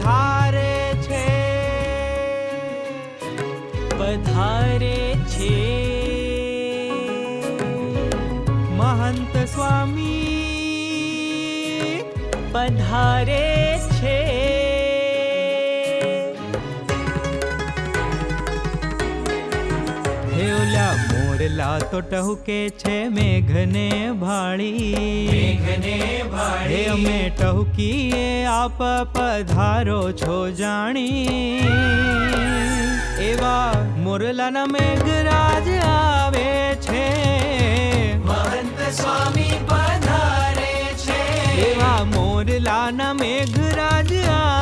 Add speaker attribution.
Speaker 1: પધારે છે, પધારે છે મહંત સ્વામી પધારે છે. હે ઓલા મોરલા તો ટહુકે છે મેઘને ભાળી,
Speaker 2: મેઘને ભાળી.
Speaker 1: હે અમે ટહુકીએ આપ પધારો છો જાણી. એવા મોરલાના મેઘરાજ આવે છે,
Speaker 2: મહંત સ્વામી પધારે છે.
Speaker 1: એવા મોરલાના મેઘરાજ આવે